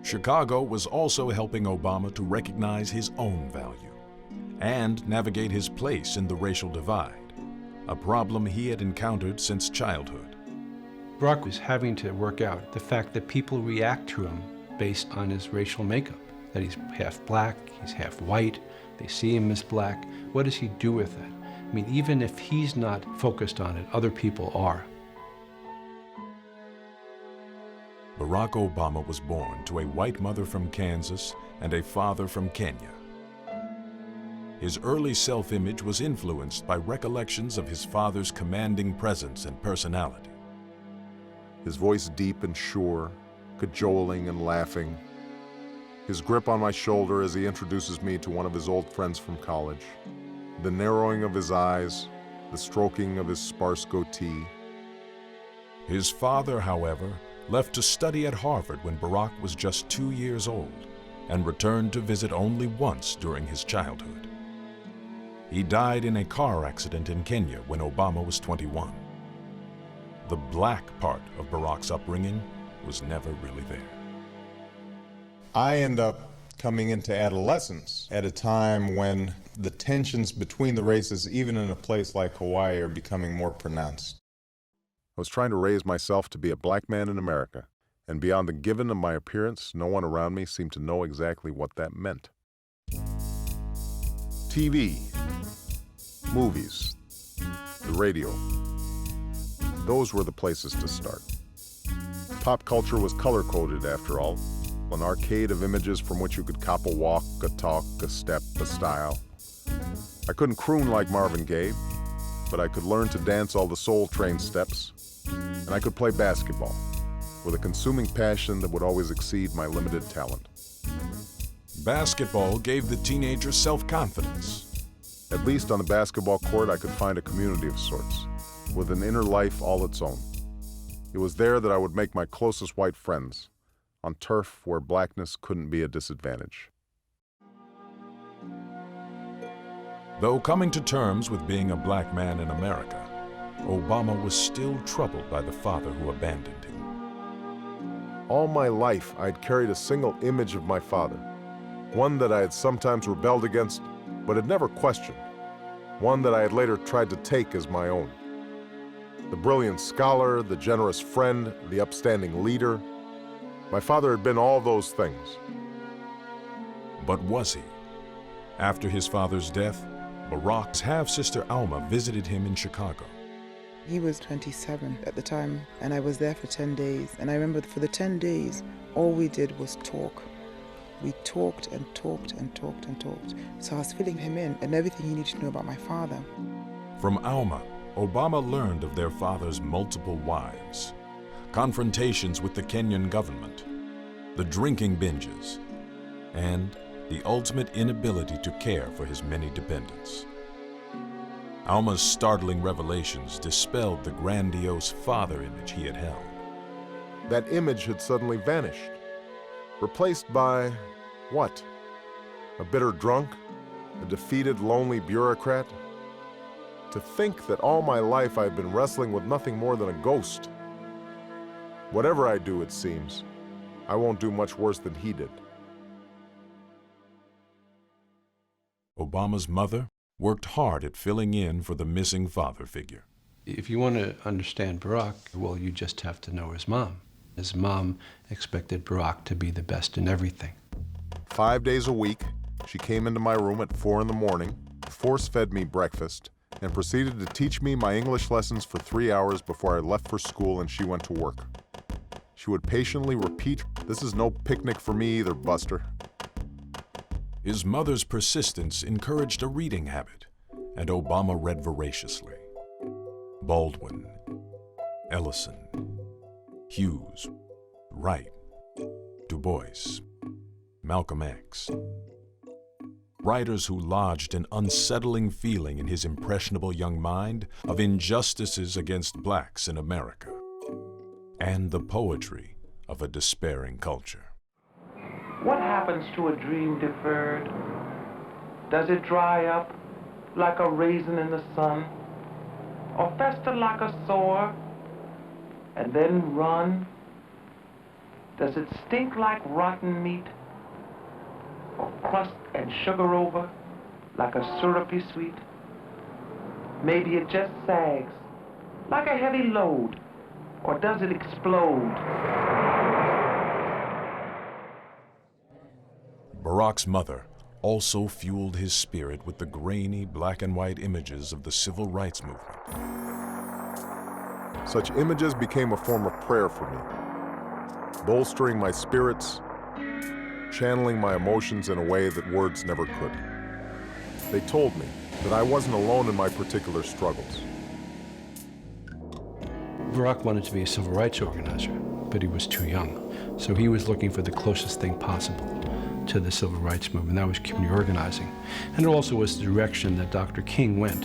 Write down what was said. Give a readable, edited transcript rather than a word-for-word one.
Chicago was also helping Obama to recognize his own value and navigate his place in the racial divide, a problem he had encountered since childhood. Barack was having to work out the fact that people react to him based on his racial makeup, that he's half black, he's half white, they see him as black. What does he do with that? I mean, even if he's not focused on it, other people are. Barack Obama was born to a white mother from Kansas and a father from Kenya. His early self-image was influenced by recollections of his father's commanding presence and personality. His voice deep and sure, cajoling and laughing. His grip on my shoulder as he introduces me to one of his old friends from college. The narrowing of his eyes, the stroking of his sparse goatee. His father, however, left to study at Harvard when Barack was just 2 years old and returned to visit only once during his childhood. He died in a car accident in Kenya when Obama was 21. The black part of Barack's upbringing was never really there. I end up coming into adolescence at a time when the tensions between the races, even in a place like Hawaii, are becoming more pronounced. I was trying to raise myself to be a black man in America, and beyond the given of my appearance, no one around me seemed to know exactly what that meant. TV, movies, the radio, those were the places to start. Pop culture was color-coded, after all, an arcade of images from which you could cop a walk, a talk, a step, a style. I couldn't croon like Marvin Gaye, but I could learn to dance all the Soul Train steps, and I could play basketball with a consuming passion that would always exceed my limited talent. Basketball gave the teenager self-confidence. At least on the basketball court, I could find a community of sorts, with an inner life all its own. It was there that I would make my closest white friends, on turf where blackness couldn't be a disadvantage. Though coming to terms with being a black man in America, Obama was still troubled by the father who abandoned him. All my life, I'd carried a single image of my father, one that I had sometimes rebelled against, but had never questioned, one that I had later tried to take as my own. The brilliant scholar, the generous friend, the upstanding leader. My father had been all those things. But was he? After his father's death, Barack's half-sister Alma visited him in Chicago. He was 27 at the time, and I was there for 10 days. And I remember for the 10 days, all we did was talk. We talked and talked and talked and talked. So I was filling him in and everything he needed to know about my father. From Alma, Obama learned of their father's multiple wives, confrontations with the Kenyan government, the drinking binges, and the ultimate inability to care for his many dependents. Alma's startling revelations dispelled the grandiose father image he had held. That image had suddenly vanished, replaced by what? A bitter drunk? A defeated, lonely bureaucrat? To think that all my life I've been wrestling with nothing more than a ghost. Whatever I do, it seems, I won't do much worse than he did. Obama's mother worked hard at filling in for the missing father figure. If you want to understand Barack, well, you just have to know his mom. His mom expected Barack to be the best in everything. 5 days a week, she came into my room at 4 in the morning, force-fed me breakfast, and proceeded to teach me my English lessons for 3 hours before I left for school and she went to work. She would patiently repeat, "This is no picnic for me either, Buster." His mother's persistence encouraged a reading habit, and Obama read voraciously. Baldwin, Ellison, Hughes, Wright, Du Bois, Malcolm X. Writers who lodged an unsettling feeling in his impressionable young mind of injustices against blacks in America, and the poetry of a despairing culture. What happens to a dream deferred? Does it dry up like a raisin in the sun, or fester like a sore, and then run? Does it stink like rotten meat? Or crust and sugar over like a syrupy sweet? Maybe it just sags like a heavy load, or does it explode? Barack's mother also fueled his spirit with the grainy black and white images of the civil rights movement. Such images became a form of prayer for me, bolstering my spirits, channeling my emotions in a way that words never could. They told me that I wasn't alone in my particular struggles. Barack wanted to be a civil rights organizer, but he was too young. So he was looking for the closest thing possible to the civil rights movement. That was community organizing. And it also was the direction that Dr. King went